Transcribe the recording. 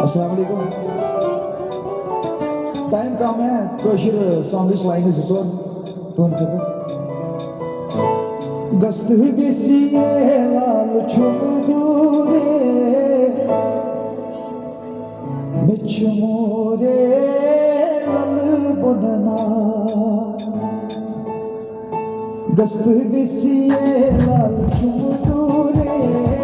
अस्सलाम वालेकुम। टाइम कम है कशर सॉन्ग लाइन जोर तुन कर गस्त बेसिए लाल छुमदूरे मिच मोरे लल बुदना गस्त बेसिए लाल छुमदूरे